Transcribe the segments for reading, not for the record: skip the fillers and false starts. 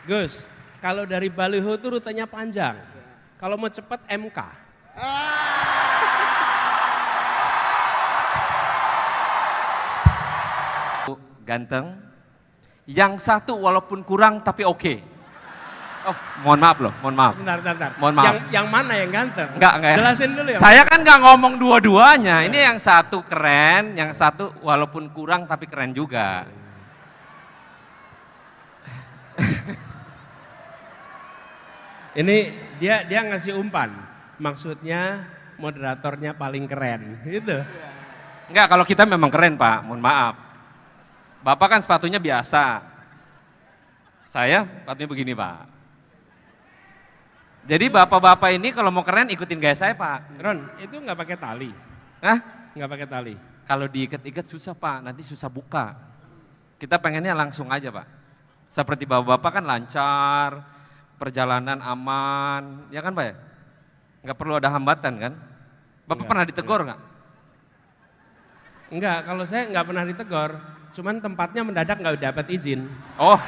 Gus, kalau dari baliho itu rutenya panjang. Kalau mau cepet MK. Ganteng. Yang satu walaupun kurang tapi oke. Oh, mohon maaf loh, mohon maaf. Bentar. Mohon maaf. Yang mana yang ganteng? Enggak ya. Jelasin dulu ya. Saya kan nggak ngomong dua-duanya. Ini yang satu keren, yang satu walaupun kurang tapi keren juga. Ini dia ngasih umpan. Maksudnya moderatornya paling keren, gitu. Enggak, kalau kita memang keren Pak, mohon maaf. Bapak kan sepatunya biasa. Saya sepatunya begini Pak. Jadi bapak-bapak ini kalau mau keren ikutin gaya saya Pak. Ron, itu nggak pakai tali? Hah? Nggak pakai tali? Kalau diikat-ikat susah Pak, nanti susah buka. Kita pengennya langsung aja Pak. Seperti bapak-bapak kan lancar, perjalanan aman, ya kan Pak ya? Nggak perlu ada hambatan kan? Bapak Enggak, pernah ditegur nggak? Enggak, kalau saya nggak pernah ditegur. Cuman tempatnya mendadak nggak dapat izin. Oh.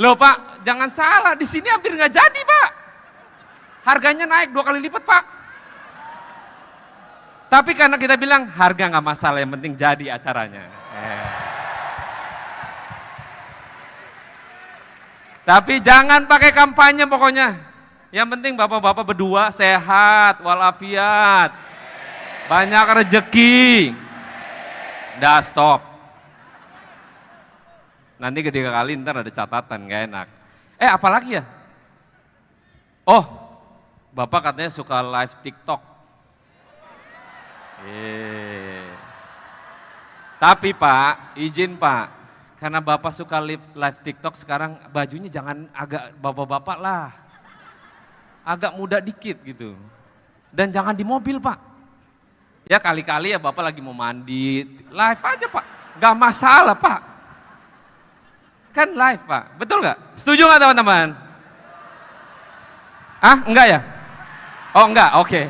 Loh Pak, jangan salah, di sini hampir nggak jadi Pak. Harganya naik 2 kali lipat Pak. Tapi karena kita bilang harga nggak masalah, yang penting jadi acaranya. Tapi jangan pakai kampanye pokoknya. Yang penting bapak-bapak berdua sehat, walafiat, banyak rezeki. Dah stop. Nanti ketiga kali ntar ada catatan, gak enak. Apalagi ya? Oh, Bapak katanya suka live TikTok. Tapi Pak, izin Pak, karena Bapak suka live TikTok sekarang bajunya jangan agak bapak-bapak lah. Agak muda dikit gitu. Dan jangan di mobil Pak. Ya kali-kali ya Bapak lagi mau mandi, live aja Pak. Gak masalah Pak. Kan live Pak, betul nggak? Setuju nggak teman-teman? Enggak ya? Oh enggak, oke.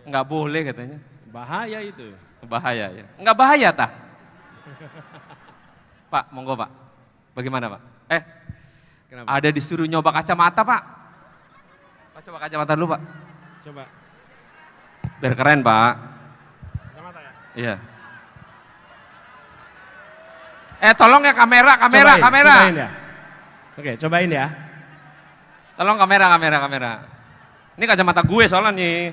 Enggak boleh katanya. Bahaya itu. Bahaya ya. Enggak bahaya tah? Pak, monggo Pak. Bagaimana Pak? Kenapa? Ada disuruh nyoba kacamata Pak. Pak coba kacamata dulu Pak. Coba. Biar keren Pak. Kacamata ya? Iya. Tolong ya kamera. Cobain ya. Oke, cobain ya. Tolong kamera. Ini kacamata gue soalnya nih.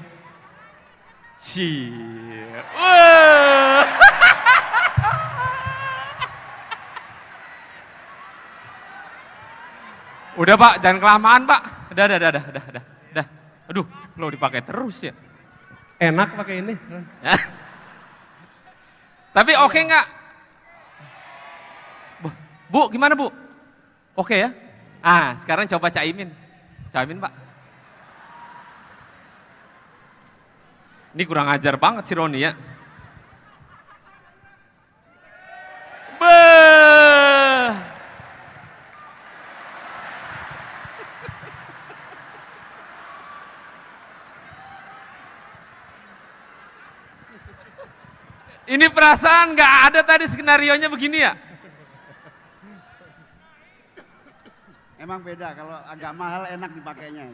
Udah Pak, jangan kelamaan Pak. Udah. Aduh, lo dipakai terus ya. Enak pakai ini. Tapi oke nggak? Bu, gimana Bu? Oke ya? Sekarang coba Caimin. Caimin Pak. Ini kurang ajar banget si Roni ya. Ini perasaan nggak ada tadi skenarionya begini ya? Emang beda, kalau agak mahal enak dipakainya.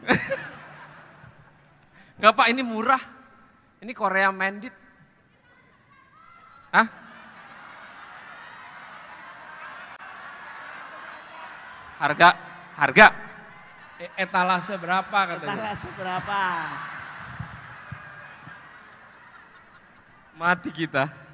Enggak Pak, ini murah. Ini Korea Mandit. Harga. Etalase berapa katanya? Etalase berapa? Mati kita.